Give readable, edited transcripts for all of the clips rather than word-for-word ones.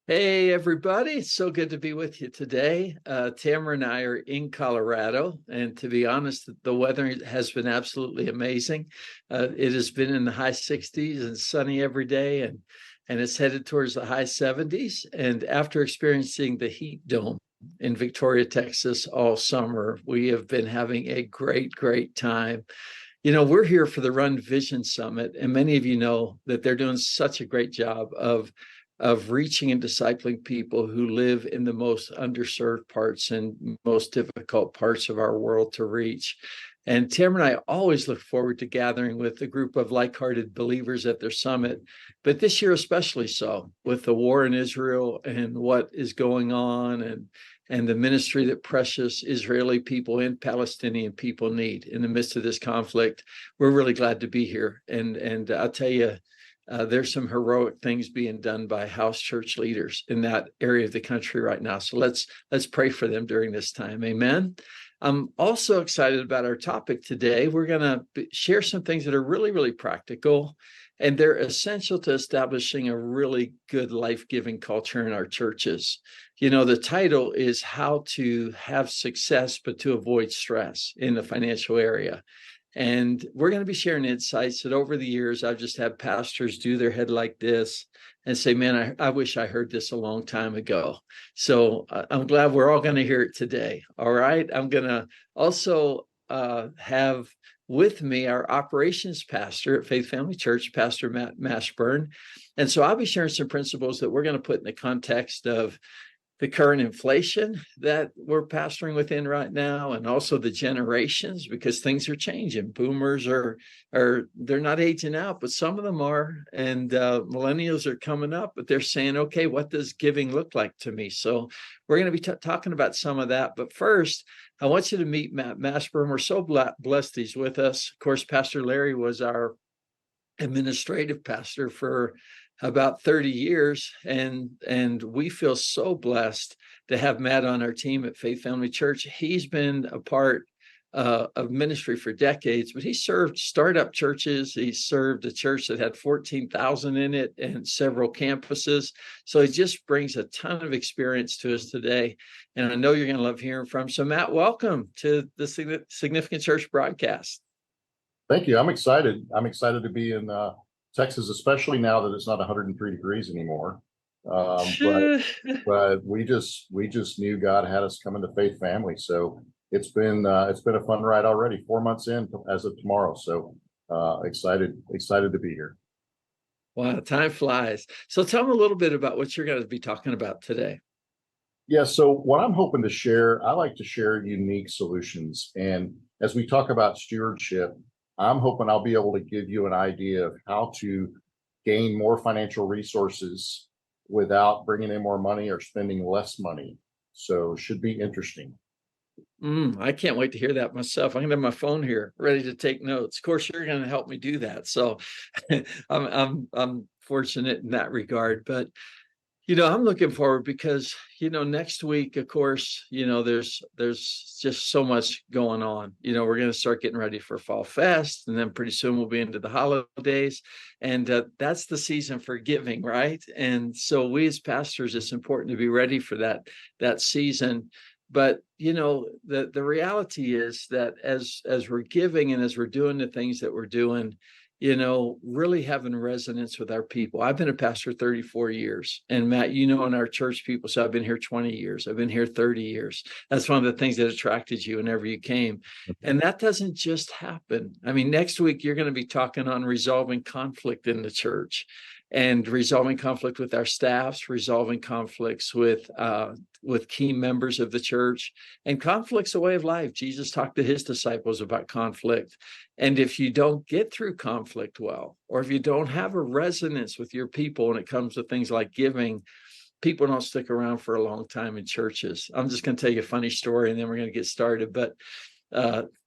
Hey, everybody. It's so good to be with you today. Tamara and I are in Colorado, and to be honest, the weather has been absolutely amazing. It has been in the high 60s and sunny every day, and it's headed towards the high 70s. And after experiencing the heat dome in Victoria, Texas all summer, we have been having a great time. We're here for the Run Vision Summit, and many of you know that they're doing such a great job of reaching and discipling people who live in the most underserved parts and most difficult parts of our world to reach. And Tim and I always look forward to gathering with a group of like-hearted believers at their summit, but this year especially so, with the war in Israel and what is going on, and the ministry that precious Israeli people and Palestinian people need in the midst of this conflict. We're really glad to be here. And I'll tell you, there's some heroic things being done by house church leaders in that area of the country right now. So let's pray for them during this time. Amen. I'm also excited about our topic today. We're going to share some things that are really practical, and they're essential to establishing a really good life-giving culture in our churches. The title is How to Have Success, but to Avoid Stress in the Financial Area. And we're going to be sharing insights that over the years, I've just had pastors do their head like this and say, man, I wish I heard this a long time ago. So I'm glad we're all going to hear it today. All right. I'm going to also have with me our operations pastor at Faith Family Church, Pastor Matt Mashburn. And so I'll be sharing some principles that we're going to put in the context of the current inflation that we're pastoring within right now, and also the generations, because things are changing. Boomers are they're not aging out, but some of them are, and millennials are coming up, but they're saying, okay, what does giving look like to me? So we're going to be talking about some of that. But first, I want you to meet Matt Mashburn. We're so blessed he's with us. Of course, Pastor Larry was our administrative pastor for about 30 years, and we feel so blessed to have Matt on our team at Faith Family Church. He's been a part of ministry for decades, but he served startup churches. He served a church that had 14,000 in it and several campuses. So he just brings a ton of experience to us today, and I know you're going to love hearing from him. So Matt, welcome to the Significant Church broadcast. Thank you. I'm excited. I'm excited to be in Texas, especially now that it's not 103 degrees anymore. But we just knew God had us coming to Faith Family, so it's been a fun ride already. 4 months in as of tomorrow, so excited to be here. Wow, time flies. So tell me a little bit about what you're going to be talking about today. Yeah, so what I'm hoping to share, I like to share unique solutions, and as we talk about stewardship, I'm hoping I'll be able to give you an idea of how to gain more financial resources without bringing in more money or spending less money. So should be interesting. I can't wait to hear that myself. I'm going to have my phone here ready to take notes. Of course, you're going to help me do that. So I'm fortunate in that regard. But I'm looking forward because, next week, of course, there's just so much going on. We're going to start getting ready for Fall Fest, and then pretty soon we'll be into the holidays. And that's the season for giving, right? And so we as pastors, it's important to be ready for that season. But, the reality is that as we're giving and as we're doing the things that we're doing, really having resonance with our people. I've been a pastor 34 years. And Matt, in our church people, so I've been here 20 years. I've been here 30 years. That's one of the things that attracted you whenever you came. And that doesn't just happen. I mean, next week, you're going to be talking on resolving conflict in the church and resolving conflict with our staffs, resolving conflicts with key members of the church. And conflict's a way of life. Jesus talked to his disciples about conflict. And if you don't get through conflict well, or if you don't have a resonance with your people when it comes to things like giving, people don't stick around for a long time in churches. I'm just going to tell you a funny story, and then we're going to get started. But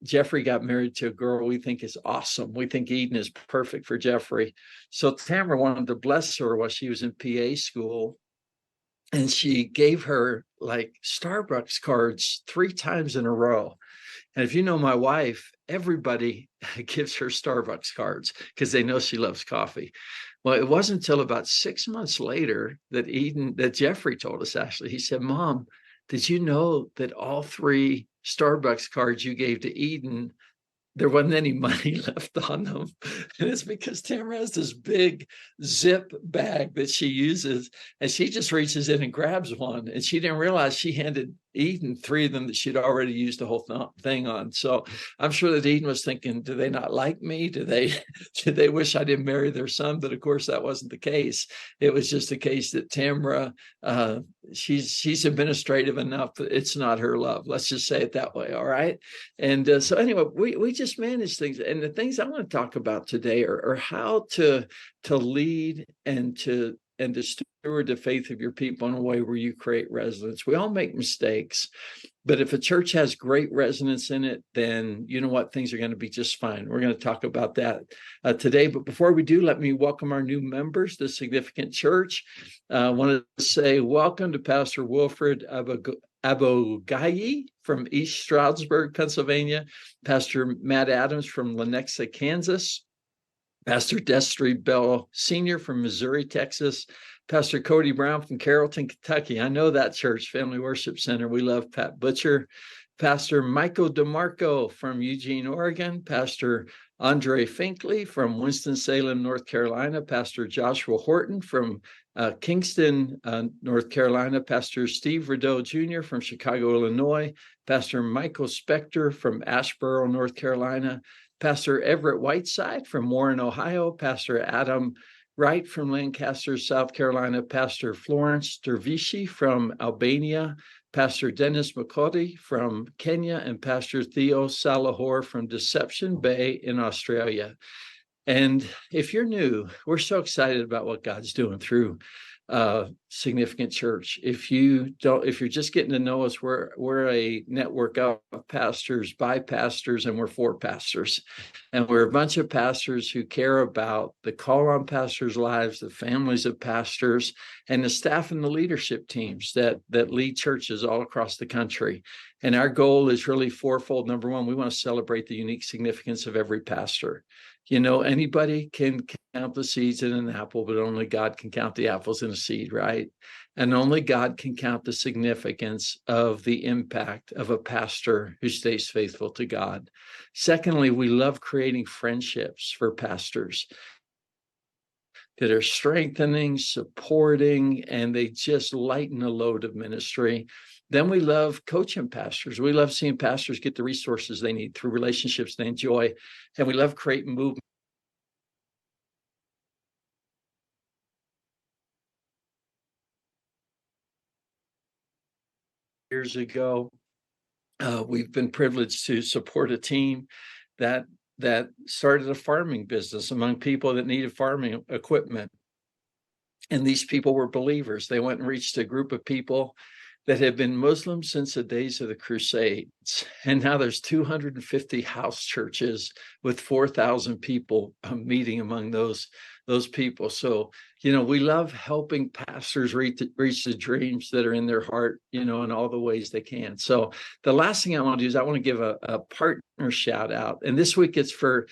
Jeffrey got married to a girl we think is awesome. We think Eden is perfect for Jeffrey. So Tamara wanted to bless her while she was in PA school. And she gave her like Starbucks cards 3 times in a row. And if you know my wife, everybody gives her Starbucks cards because they know she loves coffee. Well, it wasn't until about 6 months later that Jeffrey told us, actually. He said, Mom, did you know that all 3 Starbucks cards you gave to Eden, there wasn't any money left on them? And it's because Tamara has this big zip bag that she uses, and she just reaches in and grabs one. And she didn't realize she handed Eden 3 of them that she'd already used the whole thing on. So I'm sure that Eden was thinking, do they not like me? Do they wish I didn't marry their son? But of course, that wasn't the case. It was just a case that Tamara, she's administrative enough that it's not her love. Let's just say it that way. All right. And so anyway, we just manage things. And the things I want to talk about today are how to lead and to steward the faith of your people in a way where you create resonance. We all make mistakes, but if a church has great resonance in it, then you know what, things are going to be just fine. We're going to talk about that today. But before we do, let me welcome our new members to Significant Church. I want to say welcome to Pastor Wilfred Abogayi from East Stroudsburg, Pennsylvania, Pastor Matt Adams from Lenexa, Kansas, Pastor Destry Bell Sr. from Missouri, Texas, Pastor Cody Brown from Carrollton, Kentucky. I know that church, Family Worship Center. We love Pat Butcher. Pastor Michael DeMarco from Eugene, Oregon, Pastor Andre Finkley from Winston-Salem, North Carolina, Pastor Joshua Horton from Kingston, North Carolina, Pastor Steve Rideau Jr. from Chicago, Illinois, Pastor Michael Spector from Asheboro, North Carolina, Pastor Everett Whiteside from Warren, Ohio, Pastor Adam Wright from Lancaster, South Carolina, Pastor Florence Dervishi from Albania, Pastor Dennis McCaughey from Kenya, and Pastor Theo Salahor from Deception Bay in Australia. And if you're new, we're so excited about what God's doing through Significant Church. If you're just getting to know us, we're a network of pastors by pastors, and we're for pastors. And we're a bunch of pastors who care about the call on pastors' lives, the families of pastors, and the staff and the leadership teams that lead churches all across the country. And our goal is really fourfold. Number one, we want to celebrate the unique significance of every pastor. You know, anybody can count the seeds in an apple, but only God can count the apples in a seed, right? And only God can count the significance of the impact of a pastor who stays faithful to God. Secondly, we love creating friendships for pastors that are strengthening, supporting, and they just lighten the load of ministry. Then we love coaching pastors. We love seeing pastors get the resources they need through relationships they enjoy. And we love creating movement. Years ago, we've been privileged to support a team that started a farming business among people that needed farming equipment. And these people were believers. They went and reached a group of people that had been Muslim since the days of the Crusades. And now there's 250 house churches with 4,000 people meeting among those people. So, you know, we love helping pastors reach the dreams that are in their heart, you know, in all the ways they can. So the last thing I want to do is I want to give a partner shout out. And this week it's for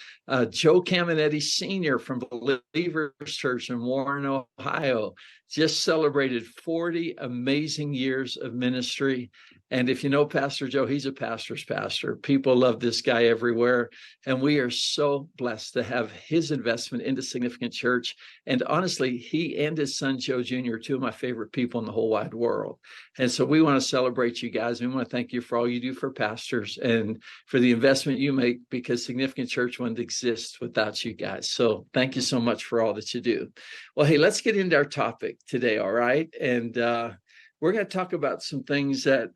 Joe Caminetti Sr. from Believers Church in Warren, Ohio. Just celebrated 40 amazing years of ministry. And if you know Pastor Joe, he's a pastor's pastor. People love this guy everywhere. And we are so blessed to have his investment into Significant Church. And honestly, he and his son, Joe Jr., are two of my favorite people in the whole wide world. And so we want to celebrate you guys. We want to thank you for all you do for pastors and for the investment you make, because Significant Church wouldn't exist without you guys. So thank you so much for all that you do. Well, hey, let's get into our topic today, all right? And we're going to talk about some things that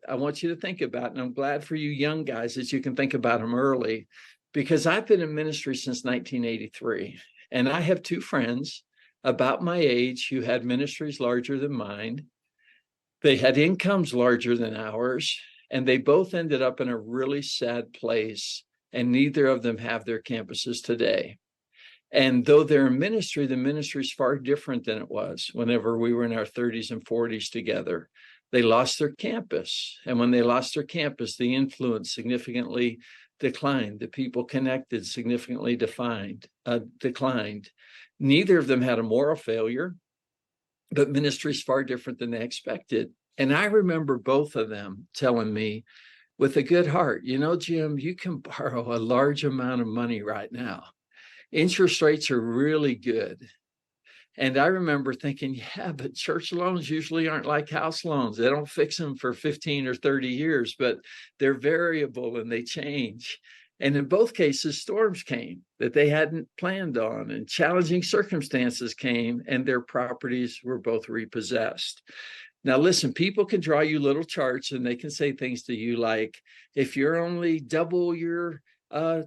I want you to think about. And I'm glad for you young guys that you can think about them early, because I've been in ministry since 1983. And I have 2 friends about my age who had ministries larger than mine. They had incomes larger than ours, and they both ended up in a really sad place. And neither of them have their campuses today. And though they're in ministry, the ministry is far different than it was whenever we were in our 30s and 40s together. They lost their campus. And when they lost their campus, the influence significantly declined. The people connected significantly declined. Neither of them had a moral failure, but ministry is far different than they expected. And I remember both of them telling me with a good heart, Jim, you can borrow a large amount of money right now. Interest rates are really good. And I remember thinking, yeah, but church loans usually aren't like house loans. They don't fix them for 15 or 30 years, but they're variable and they change. And in both cases, storms came that they hadn't planned on, and challenging circumstances came, and their properties were both repossessed. Now, listen, people can draw you little charts and they can say things to you like, if you're only double your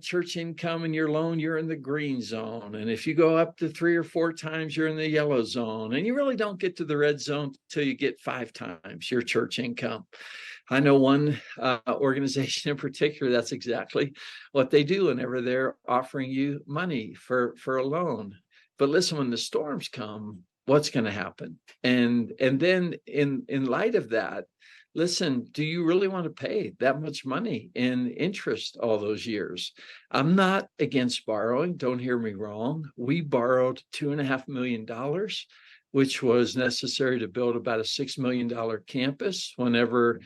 church income and your loan, you're in the green zone. And if you go up to 3 or 4 times, you're in the yellow zone. And you really don't get to the red zone until you get 5 times your church income. I know one organization in particular, that's exactly what they do whenever they're offering you money for a loan. But listen, when the storms come, what's going to happen? And then in light of that, listen, do you really want to pay that much money in interest all those years? I'm not against borrowing. Don't hear me wrong. We borrowed $2.5 million, which was necessary to build about a $6 million campus whenever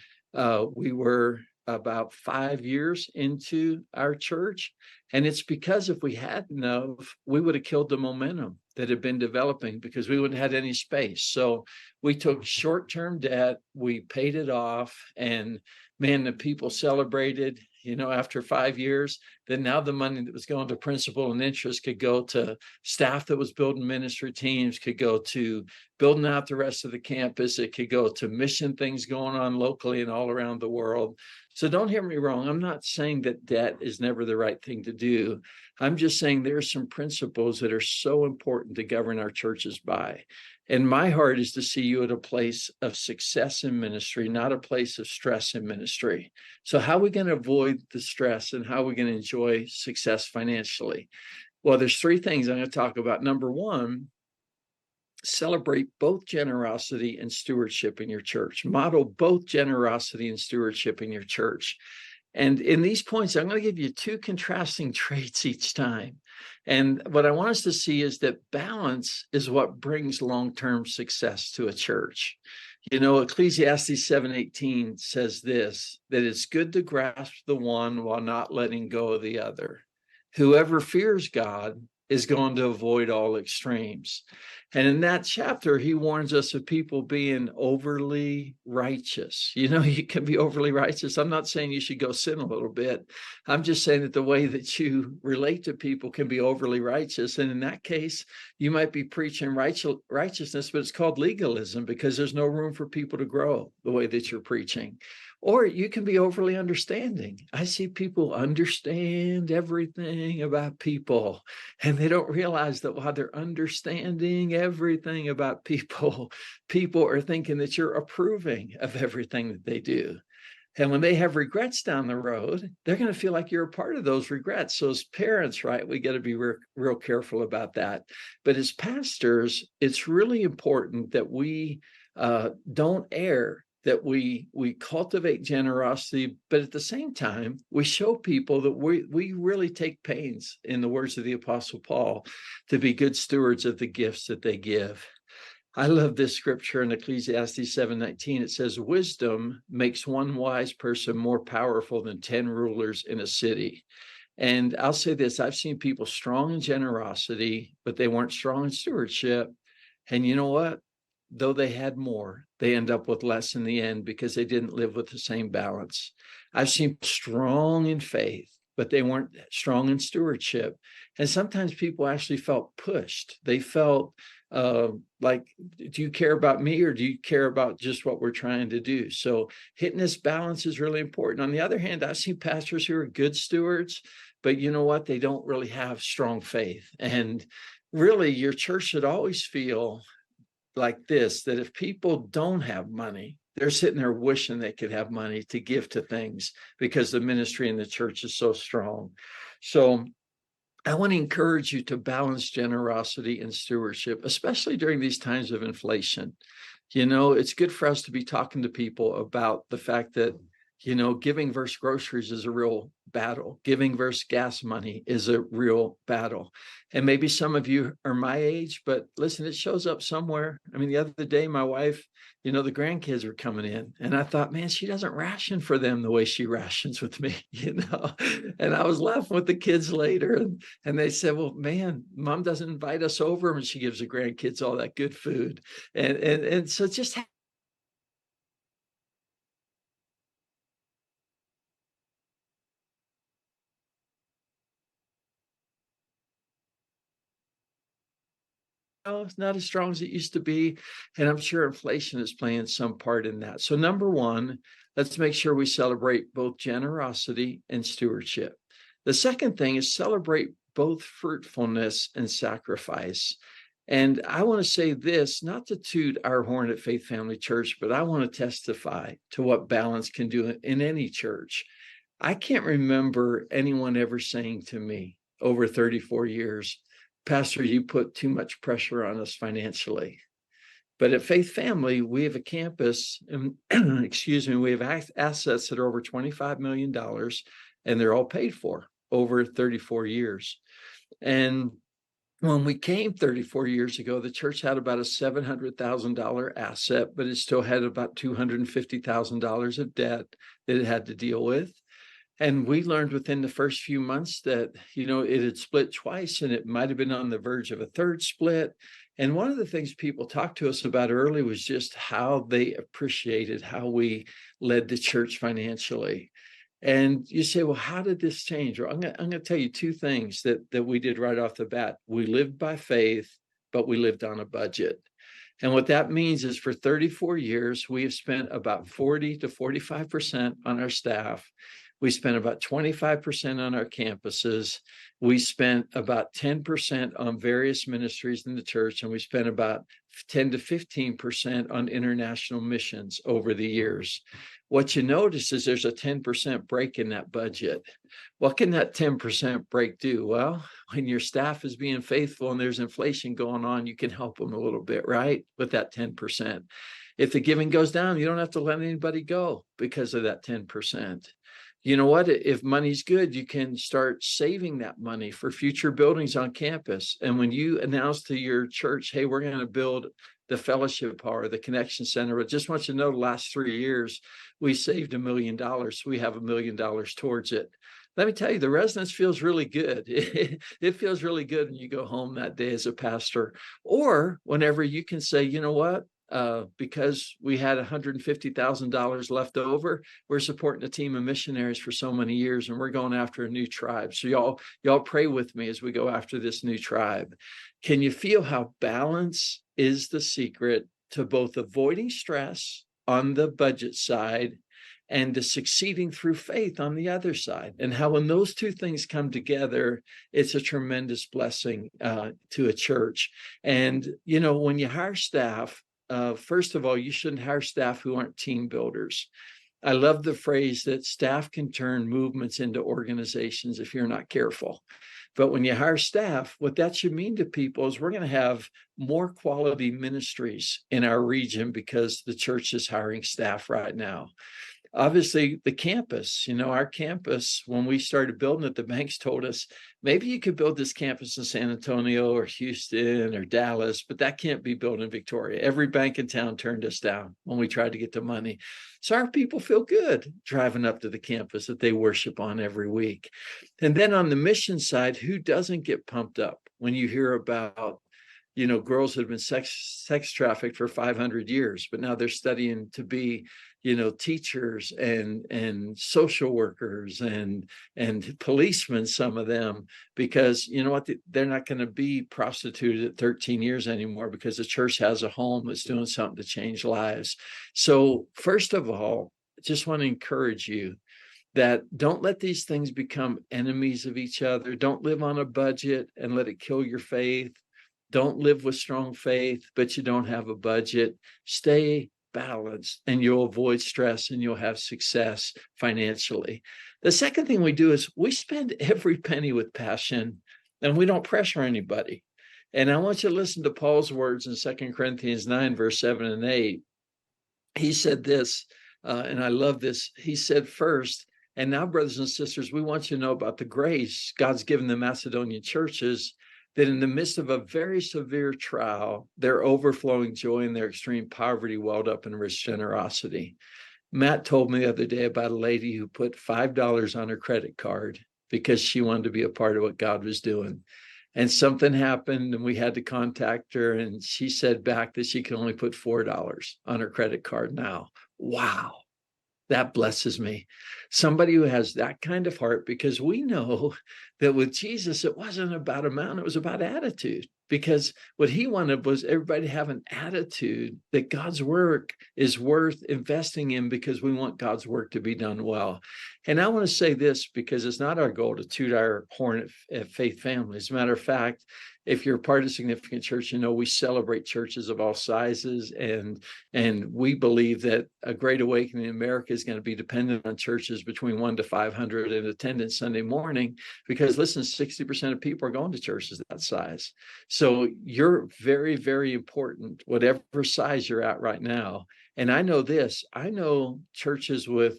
we were about 5 years into our church. And it's because if we hadn't of, we would have killed the momentum that had been developing because we wouldn't have had any space. So we took short-term debt, we paid it off, and man, the people celebrated, after 5 years, then now the money that was going to principal and interest could go to staff that was building ministry teams, could go to building out the rest of the campus. It could go to mission things going on locally and all around the world. So don't hear me wrong. I'm not saying that debt is never the right thing to do. I'm just saying there are some principles that are so important to govern our churches by. And my heart is to see you at a place of success in ministry, not a place of stress in ministry. So how are we going to avoid the stress and how are we going to enjoy success financially? Well, there's 3 things I'm going to talk about. Number 1, celebrate both generosity and stewardship in your church. Model both generosity and stewardship in your church. And in these points, I'm going to give you 2 contrasting traits each time. And what I want us to see is that balance is what brings long-term success to a church. Ecclesiastes 7:18 says this, that it's good to grasp the one while not letting go of the other. Whoever fears God is going to avoid all extremes. And in that chapter, he warns us of people being overly righteous. You can be overly righteous. I'm not saying you should go sin a little bit. I'm just saying that the way that you relate to people can be overly righteous. And in that case, you might be preaching righteousness, but it's called legalism because there's no room for people to grow the way that you're preaching. Or you can be overly understanding. I see people understand everything about people, and they don't realize that while they're understanding everything about people, people are thinking that you're approving of everything that they do. And when they have regrets down the road, they're going to feel like you're a part of those regrets. So as parents, right, we got to be real careful about that. But as pastors, it's really important that we don't err, that we cultivate generosity, but at the same time, we show people that we really take pains, in the words of the Apostle Paul, to be good stewards of the gifts that they give. I love this scripture in Ecclesiastes 7:19. It says, wisdom makes one wise person more powerful than 10 rulers in a city. And I'll say this, I've seen people strong in generosity, but they weren't strong in stewardship. And you know what? Though they had more, they end up with less in the end because they didn't live with the same balance. I've seen strong in faith, but they weren't strong in stewardship. And sometimes people actually felt pushed. They felt like, do you care about me or do you care about just what we're trying to do? So hitting this balance is really important. On the other hand, I've seen pastors who are good stewards, but you know what? They don't really have strong faith. And really, your church should always feel like this, that if people don't have money, they're sitting there wishing they could have money to give to things because the ministry in the church is so strong. So I want to encourage you to balance generosity and stewardship, especially during these times of inflation. It's good for us to be talking to people about the fact that, Giving versus groceries is a real battle. Giving versus gas money is a real battle. And maybe some of you are my age, but listen, it shows up somewhere. I mean, the other day, my wife, the grandkids were coming in, and I thought, man, she doesn't ration for them the way she rations with me, And I was laughing with the kids later, and they said, well, man, mom doesn't invite us over when she gives the grandkids all that good food. And so just it's not as strong as it used to be. And I'm sure inflation is playing some part in that. So, number one, let's make sure we celebrate both generosity and stewardship. The second thing is celebrate both fruitfulness and sacrifice. And I want to say this, not to toot our horn at Faith Family Church, but I want to testify to what balance can do in any church. I can't remember anyone ever saying to me over 34 years, Pastor, you put too much pressure on us financially. But at Faith Family, we have a campus, and excuse me, we have assets that are over $25 million, and they're all paid for over 34 years. And when we came 34 years ago, the church had about a $700,000 asset, but it still had about $250,000 of debt that it had to deal with. And we learned within the first few months that, it had split twice, and it might have been on the verge of a third split. And one of the things people talked to us about early was just how they appreciated how we led the church financially. And you say, well, how did this change? Well, I'm going to tell you two things that we did right off the bat. We lived by faith, but we lived on a budget. And what that means is for 34 years, we have spent about 40 to 45% on our staff. We spent about 25% on our campuses. We spent about 10% on various ministries in the church, and we spent about 10 to 15% on international missions over the years. What you notice is there's a 10% break in that budget. What can that 10% break do? Well, when your staff is being faithful and there's inflation going on, you can help them a little bit, right? With that 10%. If the giving goes down, you don't have to let anybody go because of that 10%. You know what? If money's good, you can start saving that money for future buildings on campus. And when you announce to your church, hey, we're going to build the fellowship hall or the connection center, but just want you to know the last 3 years, we saved $1 million. We have $1 million towards it. Let me tell you, the residence feels really good. It feels really good when you go home that day as a pastor, or whenever you can say, you know what? Because we had $150,000 left over, we're supporting a team of missionaries for so many years, and we're going after a new tribe. So y'all pray with me as we go after this new tribe. Can you feel how balance is the secret to both avoiding stress on the budget side and to succeeding through faith on the other side? And how when those two things come together, it's a tremendous blessing to a church. And, when you hire staff, first of all, you shouldn't hire staff who aren't team builders. I love the phrase that staff can turn movements into organizations if you're not careful. But when you hire staff, what that should mean to people is we're going to have more quality ministries in our region because the church is hiring staff right now. Obviously, the campus, our campus, when we started building it, the banks told us, maybe you could build this campus in San Antonio or Houston or Dallas, but that can't be built in Victoria. Every bank in town turned us down when we tried to get the money. So our people feel good driving up to the campus that they worship on every week. And then on the mission side, who doesn't get pumped up when you hear about girls that have been sex trafficked for 500 years, but now they're studying to be, teachers and social workers and policemen, some of them, because you know what, they're not going to be prostituted at 13 years anymore because the church has a home that's doing something to change lives. So first of all, just want to encourage you that don't let these things become enemies of each other. Don't live on a budget and let it kill your faith. Don't live with strong faith, but you don't have a budget. Stay balanced and you'll avoid stress and you'll have success financially. The second thing we do is we spend every penny with passion and we don't pressure anybody. And I want you to listen to Paul's words in 2 Corinthians 9, verse 7 and 8. He said this, and I love this. He said first, and now, brothers and sisters, we want you to know about the grace God's given the Macedonian churches, that in the midst of a very severe trial, their overflowing joy and their extreme poverty welled up in rich generosity. Matt told me the other day about a lady who put $5 on her credit card because she wanted to be a part of what God was doing. And something happened and we had to contact her, and she said back that she can only put $4 on her credit card now. Wow. That blesses me. Somebody who has that kind of heart, because we know that with Jesus, it wasn't about amount, it was about attitude. Because what he wanted was everybody to have an attitude that God's work is worth investing in, because we want God's work to be done well. And I want to say this, because it's not our goal to toot our horn at Faith Family. As a matter of fact, if you're part of a significant church, you know we celebrate churches of all sizes, and we believe that a great awakening in America is going to be dependent on churches between 1 to 500 in attendance Sunday morning, because listen, 60% of people are going to churches that size. So you're very, very important, whatever size you're at right now. And I know this, I know churches with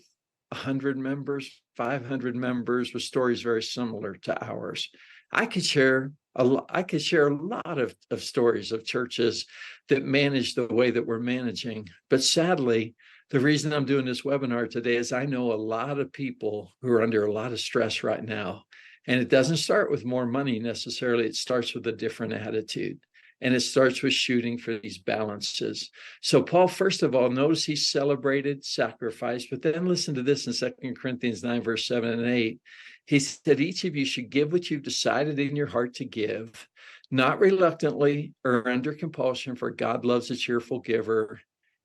100 members, 500 members with stories very similar to ours. I could share a lot of stories of churches that manage the way that we're managing. But sadly, the reason I'm doing this webinar today is I know a lot of people who are under a lot of stress right now. And it doesn't start with more money necessarily. It starts with a different attitude. And it starts with shooting for these balances. So Paul, first of all, notice he celebrated sacrifice, but then listen to this in 2 Corinthians 9, verse 7 and 8. He said, each of you should give what you've decided in your heart to give, not reluctantly or under compulsion, for God loves a cheerful giver.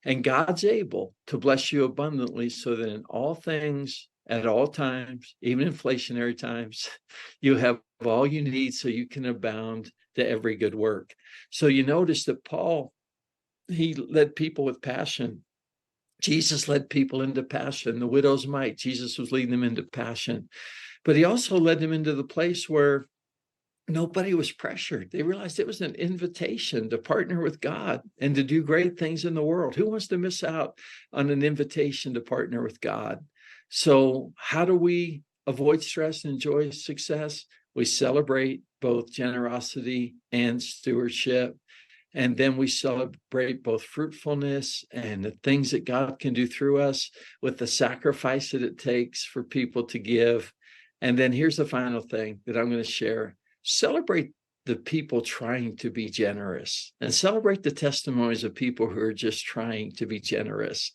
And God's able to bless you abundantly, so that in all things, at all times, even inflationary times, you have all you need so you can abound to every good work. So you notice that Paul, he led people with passion. Jesus led people into passion. The widow's mite, Jesus was leading them into passion. But he also led them into the place where nobody was pressured. They realized it was an invitation to partner with God and to do great things in the world. Who wants to miss out on an invitation to partner with God? So how do we avoid stress and enjoy success? We celebrate both generosity and stewardship. And then we celebrate both fruitfulness and the things that God can do through us with the sacrifice that it takes for people to give. And then here's the final thing that I'm going to share. Celebrate the people trying to be generous, and celebrate the testimonies of people who are just trying to be generous.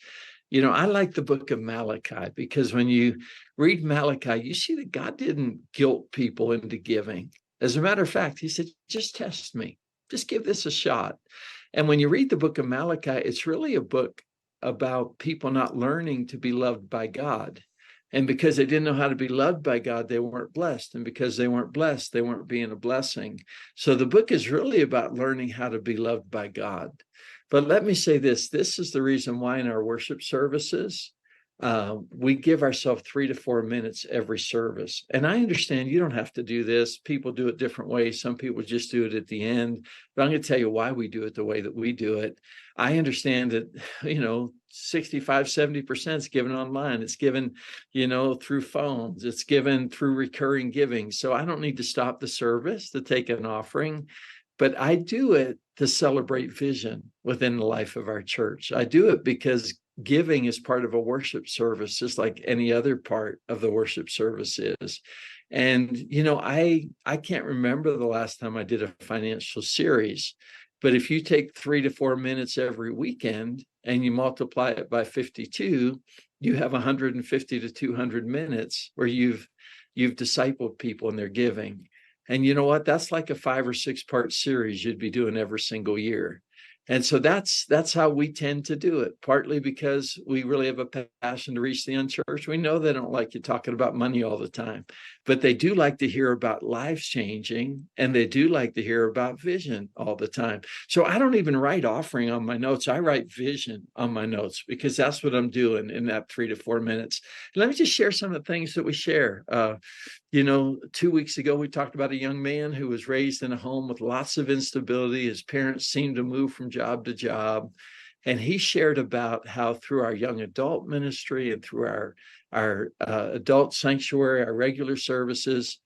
You know, I like the book of Malachi, because when you read Malachi, you see that God didn't guilt people into giving. As a matter of fact, he said, just test me. Just give this a shot. And when you read the book of Malachi, it's really a book about people not learning to be loved by God. And because they didn't know how to be loved by God, they weren't blessed. And because they weren't blessed, they weren't being a blessing. So the book is really about learning how to be loved by God. But let me say this is the reason why in our worship services, we give ourselves 3 to 4 minutes every service. And I understand you don't have to do this. People do it different ways. Some people just do it at the end. But I'm going to tell you why we do it the way that we do it. I understand that, 65, 70% is given online. It's given, through phones. It's given through recurring giving. So I don't need to stop the service to take an offering. But I do it to celebrate vision within the life of our church. I do it because giving is part of a worship service, just like any other part of the worship service is. And, I can't remember the last time I did a financial series, but if you take 3 to 4 minutes every weekend and you multiply it by 52, you have 150 to 200 minutes where you've discipled people in their giving. And you know what? That's like a 5 or 6 part series you'd be doing every single year. And so that's how we tend to do it, partly because we really have a passion to reach the unchurched. We know they don't like you talking about money all the time, but they do like to hear about lives changing, and they do like to hear about vision all the time. So I don't even write offering on my notes. I write vision on my notes, because that's what I'm doing in that 3 to 4 minutes. Let me just share some of the things that we share. 2 weeks ago, we talked about a young man who was raised in a home with lots of instability. His parents seemed to move from job to job. And he shared about how through our young adult ministry and through our adult sanctuary, our regular services,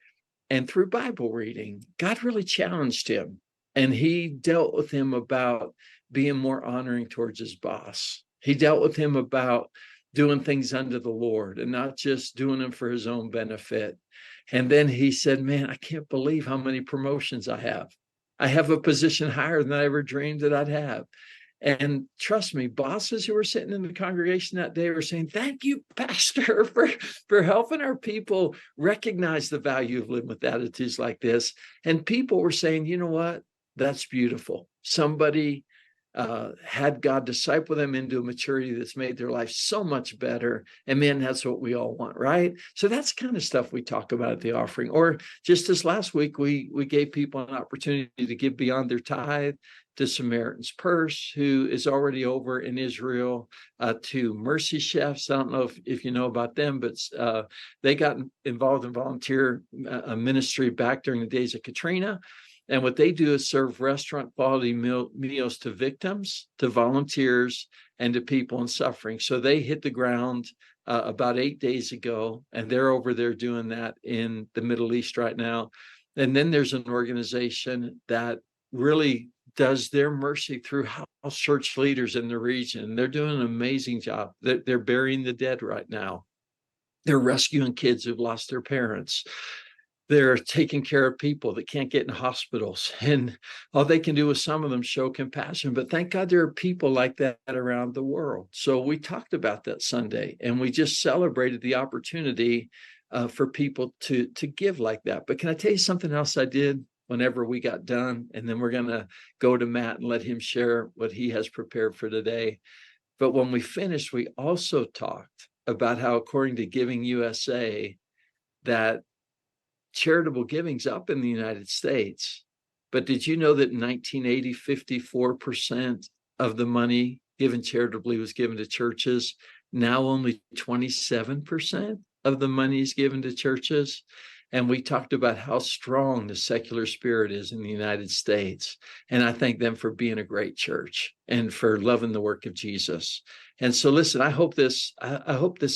and through Bible reading, God really challenged him. And he dealt with him about being more honoring towards his boss. He dealt with him about doing things unto the Lord and not just doing them for his own benefit. And then he said, man, I can't believe how many promotions I have. I have a position higher than I ever dreamed that I'd have. And trust me, bosses who were sitting in the congregation that day were saying, thank you, Pastor, for helping our people recognize the value of living with attitudes like this. And people were saying, you know what? That's beautiful. Somebody had God disciple them into a maturity that's made their life so much better. And man, that's what we all want, right? So that's kind of stuff we talk about at the offering. Or just this last week, we gave people an opportunity to give beyond their tithe to Samaritan's Purse, who is already over in Israel, to Mercy Chefs. I don't know if you know about them, but they got involved in volunteer ministry back during the days of Katrina. And what they do is serve restaurant quality meals to victims, to volunteers, and to people in suffering. So they hit the ground about 8 days ago, and they're over there doing that in the Middle East right now. And then there's an organization that really does their mercy through house church leaders in the region. They're doing an amazing job. They're burying the dead right now. They're rescuing kids who've lost their parents. They're taking care of people that can't get in hospitals. And all they can do is some of them show compassion. But thank God there are people like that around the world. So we talked about that Sunday, and we just celebrated the opportunity for people to give like that. But can I tell you something else I did whenever we got done? And then we're going to go to Matt and let him share what he has prepared for today. But when we finished, we also talked about how, according to Giving USA, that charitable giving's up in the United States. But did you know that in 1980, 54% of the money given charitably was given to churches? Now only 27% of the money is given to churches. And we talked about how strong the secular spirit is in the United States. And I thank them for being a great church and for loving the work of Jesus. And so listen, I hope this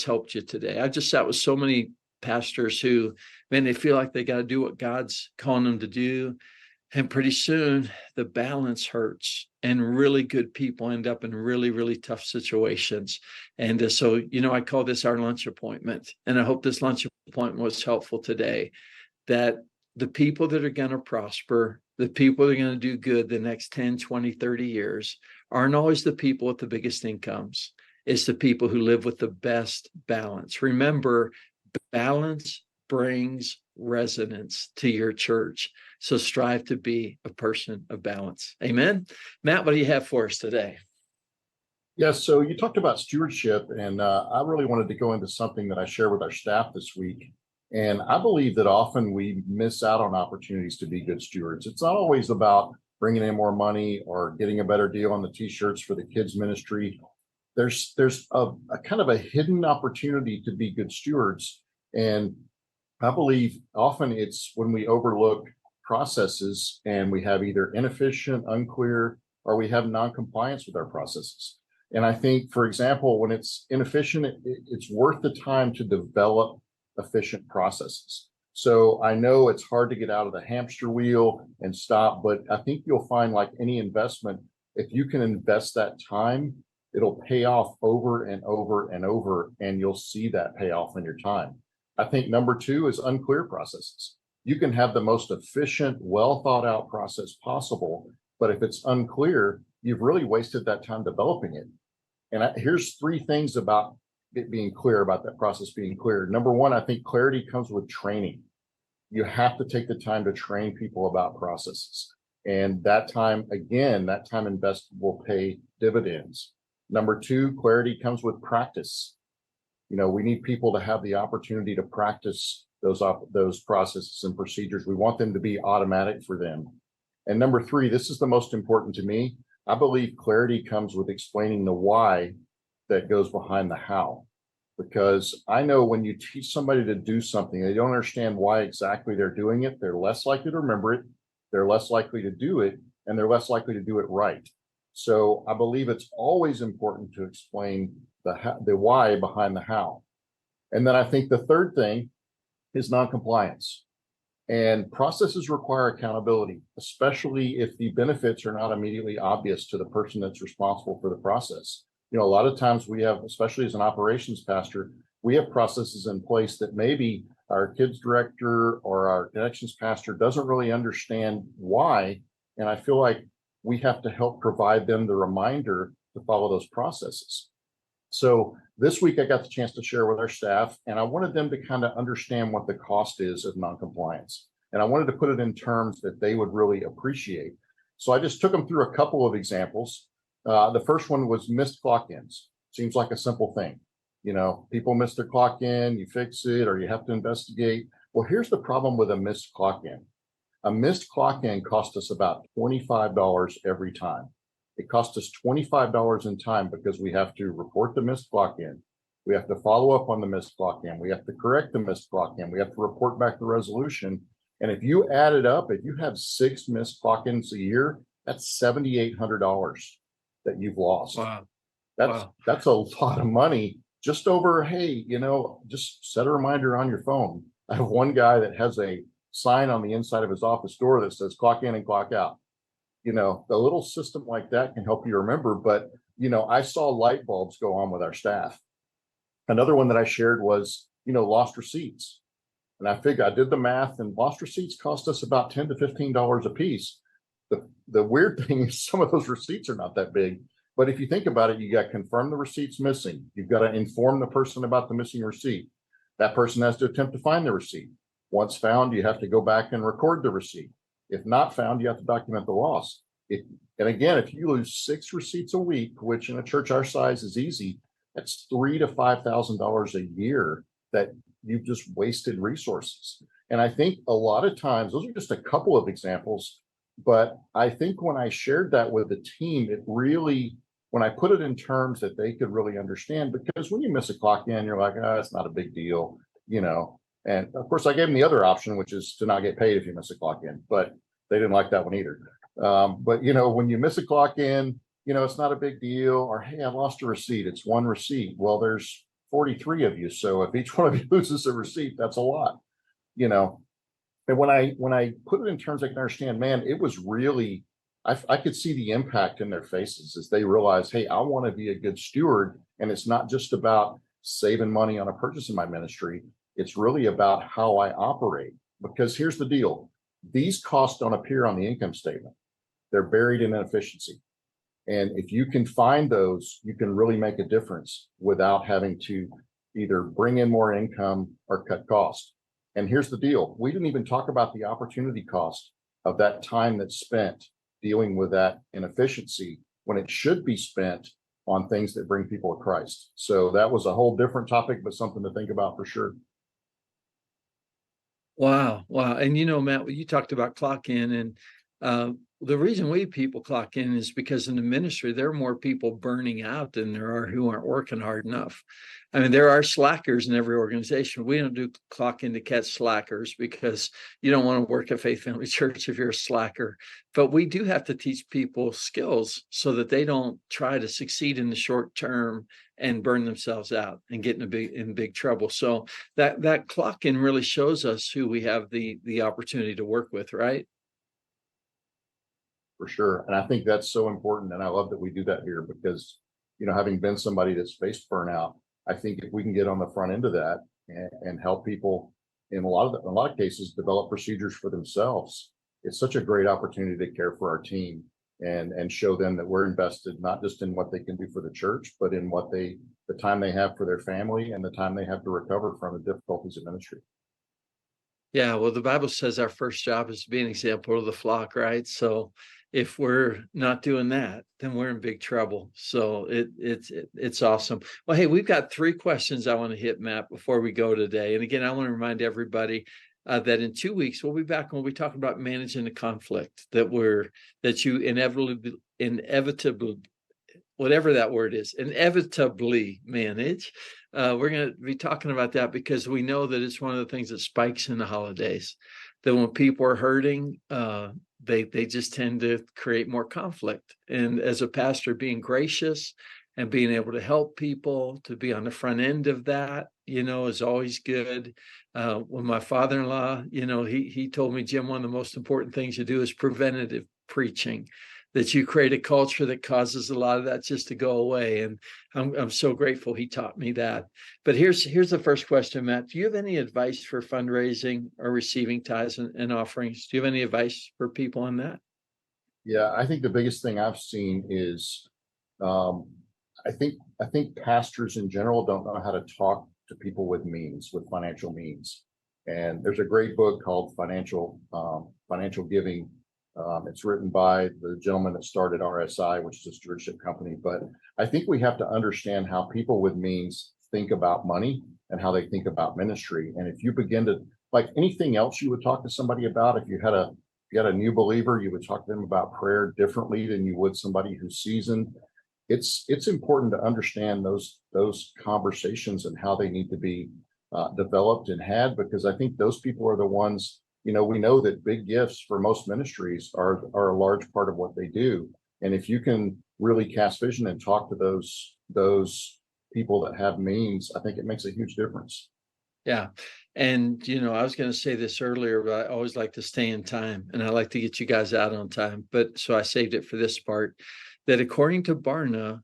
helped you today. I just sat with so many pastors who, man, they feel like they got to do what God's calling them to do. And pretty soon the balance hurts, and really good people end up in really, really tough situations. And so, I call this our lunch appointment. And I hope this lunch appointment was helpful today, that the people that are going to prosper, the people that are going to do good the next 10, 20, 30 years aren't always the people with the biggest incomes. It's the people who live with the best balance. Remember, balance brings resonance to your church. So strive to be a person of balance. Amen. Matt, what do you have for us today? Yes, so you talked about stewardship, and I really wanted to go into something that I share with our staff this week. And I believe that often we miss out on opportunities to be good stewards. It's not always about bringing in more money or getting a better deal on the t-shirts for the kids ministry. There's a kind of a hidden opportunity to be good stewards. And I believe often it's when we overlook processes and we have either inefficient, unclear, or we have non-compliance with our processes. And I think, for example, when it's inefficient, it's worth the time to develop efficient processes. So I know it's hard to get out of the hamster wheel and stop, but I think you'll find, like any investment, if you can invest that time, it'll pay off over and over and over, and you'll see that payoff in your time. I think number two is unclear processes. You can have the most efficient, well thought out process possible, but if it's unclear, you've really wasted that time developing it. And here's three things about it being clear, about that process being clear. Number one, I think clarity comes with training. You have to take the time to train people about processes. And that time, again, that time invested will pay dividends. Number two, clarity comes with practice. We need people to have the opportunity to practice those processes and procedures. We want them to be automatic for them. And number three, this is the most important to me. I believe clarity comes with explaining the why that goes behind the how. Because I know when you teach somebody to do something, they don't understand why exactly they're doing it, they're less likely to remember it, they're less likely to do it, and they're less likely to do it right. So I believe it's always important to explain the why behind the how. And then I think the third thing is noncompliance. And processes require accountability, especially if the benefits are not immediately obvious to the person that's responsible for the process. You know, a lot of times we have, especially as an operations pastor, we have processes in place that maybe our kids director or our connections pastor doesn't really understand why. And I feel like we have to help provide them the reminder to follow those processes. So this week I got the chance to share with our staff, and I wanted them to kind of understand what the cost is of noncompliance. And I wanted to put it in terms that they would really appreciate. So I just took them through a couple of examples. The first one was missed clock ins. Seems like a simple thing. You know, people miss their clock in, you fix it, or you have to investigate. Well, here's the problem with a missed clock in. A missed clock in cost us about $25 every time. It costs us $25 in time because we have to report the missed clock in. We have to follow up on the missed clock in. We have to correct the missed clock in. We have to report back the resolution. And if you add it up, if you have 6 missed clock ins a year, that's $7,800 that you've lost. Wow. That's a lot of money just over, hey, you know, just set a reminder on your phone. I have one guy that has a sign on the inside of his office door that says clock in and clock out. You know, a little system like that can help you remember. But, you know, I saw light bulbs go on with our staff. Another one that I shared was, you know, lost receipts. And I figured, I did the math, and lost receipts cost us about $10 to $15 a piece. The weird thing is some of those receipts are not that big. But if you think about it, you got to confirm the receipt's missing. You've got to inform the person about the missing receipt. That person has to attempt to find the receipt. Once found, you have to go back and record the receipt. If not found, you have to document the loss. And again, if you lose 6 receipts a week, which in a church our size is easy, that's $3,000 to $5,000 a year that you've just wasted resources. And I think a lot of times, those are just a couple of examples, but I think when I shared that with the team, it really, when I put it in terms that they could really understand, because when you miss a clock in, you're like, oh, it's not a big deal, you know. And of course, I gave them the other option, which is to not get paid if you miss a clock in, but they didn't like that one either. But, you know, when you miss a clock in, you know, it's not a big deal. Or, hey, I lost a receipt. It's one receipt. Well, there's 43 of you. So if each one of you loses a receipt, that's a lot, you know. And when I put it in terms I can understand, man, it was really, I could see the impact in their faces as they realize, hey, I want to be a good steward. And it's not just about saving money on a purchase in my ministry. It's really about how I operate. Because here's the deal. These costs don't appear on the income statement. They're buried in inefficiency. And if you can find those, you can really make a difference without having to either bring in more income or cut costs. And here's the deal. We didn't even talk about the opportunity cost of that time that's spent dealing with that inefficiency when it should be spent on things that bring people to Christ. So that was a whole different topic, but something to think about for sure. Wow. And you know, Matt, you talked about clock in, and the reason people clock in is because in the ministry, there are more people burning out than there are who aren't working hard enough. I mean, there are slackers in every organization. We don't do clock in to catch slackers because you don't want to work at Faith Family Church if you're a slacker. But we do have to teach people skills so that they don't try to succeed in the short term and burn themselves out and get in big trouble. So that clock in really shows us who we have the opportunity to work with, right? For sure. And I think that's so important. And I love that we do that here because, you know, having been somebody that's faced burnout, I think if we can get on the front end of that and help people in a lot of cases develop procedures for themselves, it's such a great opportunity to care for our team and show them that we're invested not just in what they can do for the church, but in the time they have for their family and the time they have to recover from the difficulties of ministry. Yeah, well, the Bible says our first job is to be an example of the flock, right? So if we're not doing that, then we're in big trouble. So it's awesome. Well, hey, we've got 3 questions I want to hit, Matt, before we go today. And again, I want to remind everybody that in 2 weeks we'll be back when we talk about managing the conflict that you inevitably, whatever that word is, inevitably manage. We're going to be talking about that because we know that it's one of the things that spikes in the holidays, that when people are hurting, they just tend to create more conflict. And as a pastor, being gracious and being able to help people, to be on the front end of that, is always good. When my father-in-law, he told me, Jim, one of the most important things you do is preventative preaching, that you create a culture that causes a lot of that just to go away. And I'm so grateful he taught me that. But here's the first question, Matt. Do you have any advice for fundraising or receiving tithes and offerings? Do you have any advice for people on that? Yeah, I think the biggest thing I've seen is um, I think pastors in general don't know how to talk to people with means, with financial means. And there's a great book called Financial Giving. It's written by the gentleman that started RSI, which is a stewardship company. But I think we have to understand how people with means think about money and how they think about ministry. And if you begin to, like anything else you would talk to somebody about, if you had a new believer, you would talk to them about prayer differently than you would somebody who's seasoned. It's important to understand those conversations and how they need to be developed and had, because I think those people are the ones, we know that big gifts for most ministries are a large part of what they do. And if you can really cast vision and talk to those people that have means, I think it makes a huge difference. Yeah. And, I was going to say this earlier, but I always like to stay in time and I like to get you guys out on time. But so I saved it for this part, that according to Barna,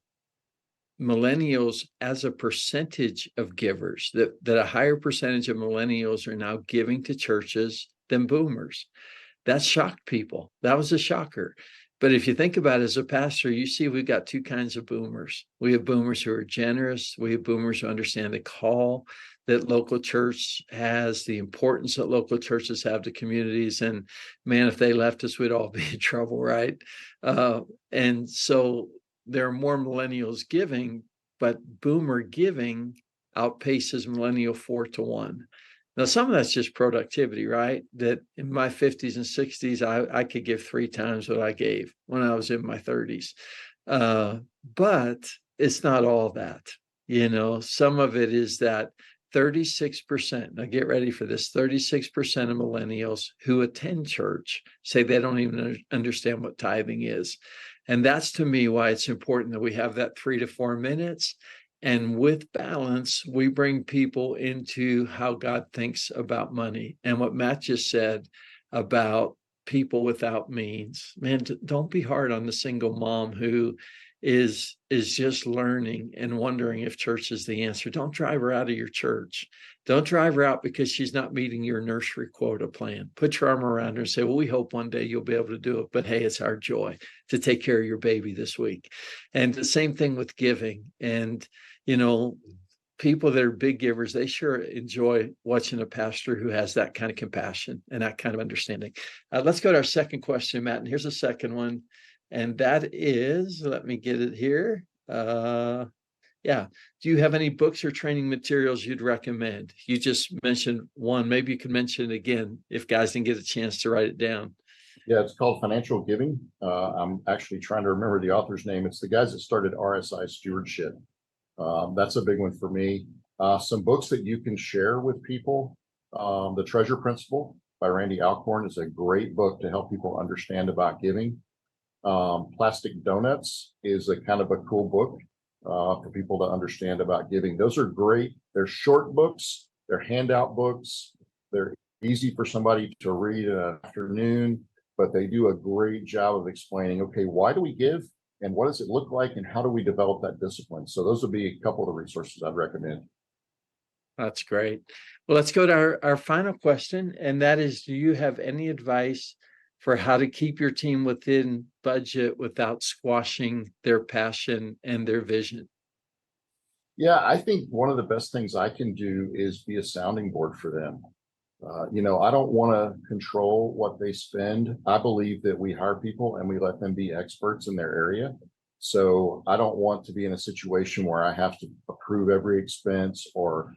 millennials as a percentage of givers, that a higher percentage of millennials are now giving to churches than boomers. That shocked people. That was a shocker. But if you think about it, as a pastor, you see we've got two kinds of boomers. We have boomers who are generous. We have boomers who understand the call that local church has, the importance that local churches have to communities. And man, if they left us, we'd all be in trouble, right? And so there are more millennials giving, but boomer giving outpaces millennial 4-1. Now, some of that's just productivity, right? That in my 50s and 60s, I could give 3 times what I gave when I was in my 30s. But it's not all that, some of it is that 36%, now get ready for this, 36% of millennials who attend church say they don't even understand what tithing is. And that's, to me, why it's important that we have that 3 to 4 minutes. And with balance, we bring people into how God thinks about money. And what Matt just said about people without means, man, don't be hard on the single mom who is just learning and wondering if church is the answer. Don't drive her out of your church. Don't drive her out because she's not meeting your nursery quota plan. Put your arm around her and say, well, we hope one day you'll be able to do it, but hey, it's our joy to take care of your baby this week. And the same thing with giving. And people that are big givers, they sure enjoy watching a pastor who has that kind of compassion and that kind of understanding. Let's go to our second question, Matt. And here's a second one. And that is, let me get it here. Yeah. Do you have any books or training materials you'd recommend? You just mentioned one. Maybe you could mention it again if guys didn't get a chance to write it down. Yeah, it's called Financial Giving. I'm actually trying to remember the author's name. It's the guys that started RSI Stewardship. That's a big one for me. Some books that you can share with people. The Treasure Principle by Randy Alcorn is a great book to help people understand about giving. Plastic Donuts is a kind of a cool book for people to understand about giving. Those are great. They're short books. They're handout books. They're easy for somebody to read in an afternoon, but they do a great job of explaining, okay, why do we give? And what does it look like? And how do we develop that discipline? So those would be a couple of the resources I'd recommend. That's great. Well, let's go to our final question. And that is, do you have any advice for how to keep your team within budget without squashing their passion and their vision? Yeah, I think one of the best things I can do is be a sounding board for them. I don't want to control what they spend. I believe that we hire people and we let them be experts in their area. So I don't want to be in a situation where I have to approve every expense or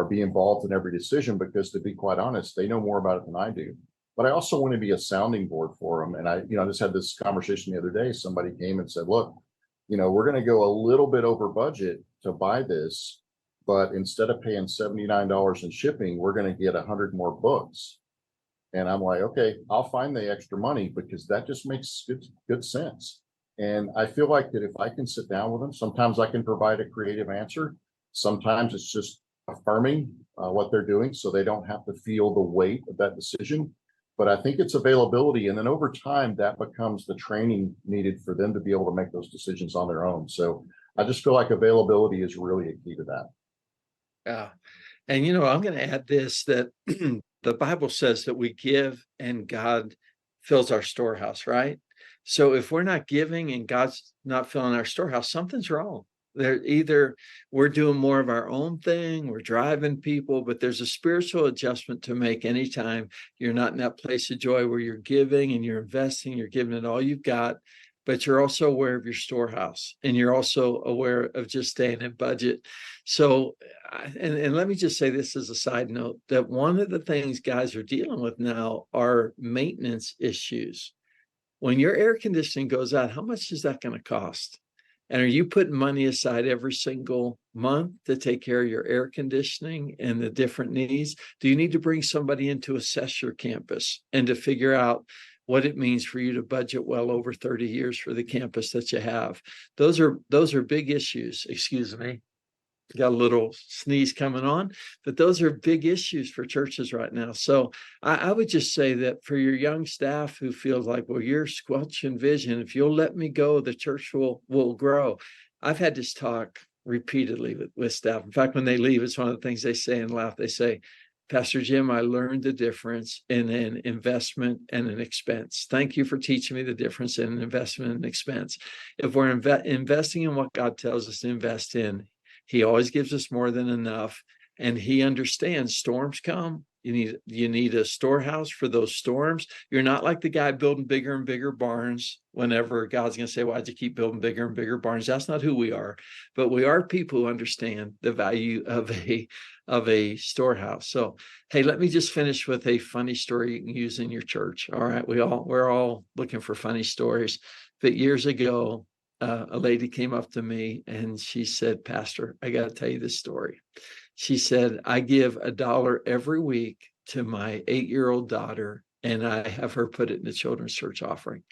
be involved in every decision, because to be quite honest, they know more about it than I do. But I also want to be a sounding board for them. And I just had this conversation the other day. Somebody came and said, look, we're going to go a little bit over budget to buy this, but instead of paying $79 in shipping, we're going to get 100 more books. And I'm like, okay, I'll find the extra money because that just makes good sense. And I feel like that if I can sit down with them, sometimes I can provide a creative answer. Sometimes it's just affirming what they're doing so they don't have to feel the weight of that decision. But I think it's availability. And then over time, that becomes the training needed for them to be able to make those decisions on their own. So I just feel like availability is really a key to that. Yeah. And, I'm going to add this, that the Bible says that we give and God fills our storehouse, right? So if we're not giving and God's not filling our storehouse, something's wrong. Either we're doing more of our own thing, we're driving people, but there's a spiritual adjustment to make anytime you're not in that place of joy where you're giving and you're investing, you're giving it all you've got, but you're also aware of your storehouse and you're also aware of just staying in budget. So, and let me just say this as a side note, that one of the things guys are dealing with now are maintenance issues. When your air conditioning goes out, how much is that going to cost? And are you putting money aside every single month to take care of your air conditioning and the different needs? Do you need to bring somebody in to assess your campus and to figure out what it means for you to budget well over 30 years for the campus that you have? Those are big issues. Excuse me. Got a little sneeze coming on, but those are big issues for churches right now. So I would just say that for your young staff who feels like, well, you're squelching vision, if you'll let me go, the church will grow. I've had this talk repeatedly with staff. In fact, when they leave, it's one of the things they say and laugh. They say, Pastor Jim, I learned the difference in an investment and an expense. Thank you for teaching me the difference in an investment and expense. If we're investing in what God tells us to invest in, He always gives us more than enough, and He understands storms come. You need a storehouse for those storms. You're not like the guy building bigger and bigger barns whenever God's going to say, why'd you keep building bigger and bigger barns? That's not who we are. But we are people who understand the value of a storehouse. So, hey, let me just finish with a funny story you can use in your church. All right. We're all looking for funny stories. But years ago, a lady came up to me and she said, Pastor, I got to tell you this story. She said, I give $1 every week to my 8-year-old daughter, and I have her put it in the children's church offering.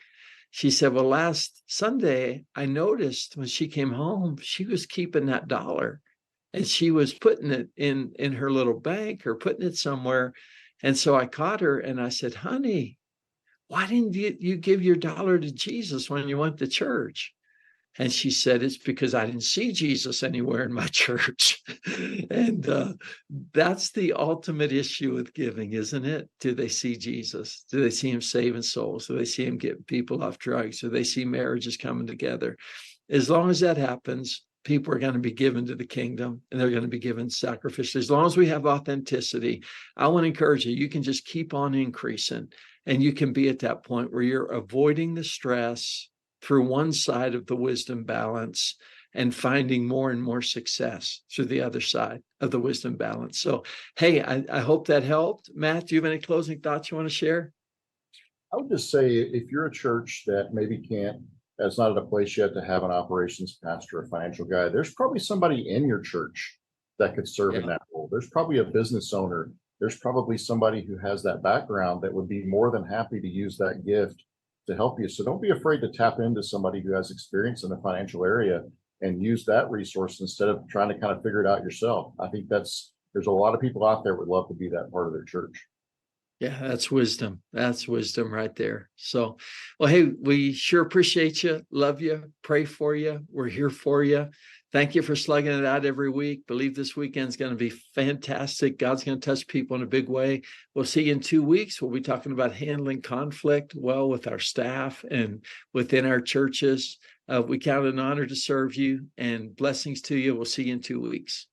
She said, well, last Sunday, I noticed when she came home, she was keeping that $1 and she was putting it in her little bank or putting it somewhere. And so I caught her and I said, honey, why didn't you give your $1 to Jesus when you went to church? And she said, it's because I didn't see Jesus anywhere in my church. And that's the ultimate issue with giving, isn't it? Do they see Jesus? Do they see him saving souls? Do they see him getting people off drugs? Do they see marriages coming together? As long as that happens, people are going to be given to the kingdom and they're going to be given sacrificially. As long as we have authenticity, I want to encourage you, you can just keep on increasing and you can be at that point where you're avoiding the stress through one side of the wisdom balance and finding more and more success through the other side of the wisdom balance. So, hey, I hope that helped. Matt, do you have any closing thoughts you want to share? I would just say if you're a church that maybe can't, that's not at a place yet to have an operations pastor or financial guy, there's probably somebody in your church that could serve in that role. There's probably a business owner. There's probably somebody who has that background that would be more than happy to use that gift to help you. So don't be afraid to tap into somebody who has experience in the financial area and use that resource instead of trying to kind of figure it out yourself. I think there's a lot of people out there would love to be that part of their church. Yeah, that's wisdom. That's wisdom right there. So, well, hey, we sure appreciate you, love you, pray for you. We're here for you. Thank you for slugging it out every week. Believe this weekend's going to be fantastic. God's going to touch people in a big way. We'll see you in 2 weeks. We'll be talking about handling conflict well with our staff and within our churches. We count it an honor to serve you, and blessings to you. We'll see you in 2 weeks.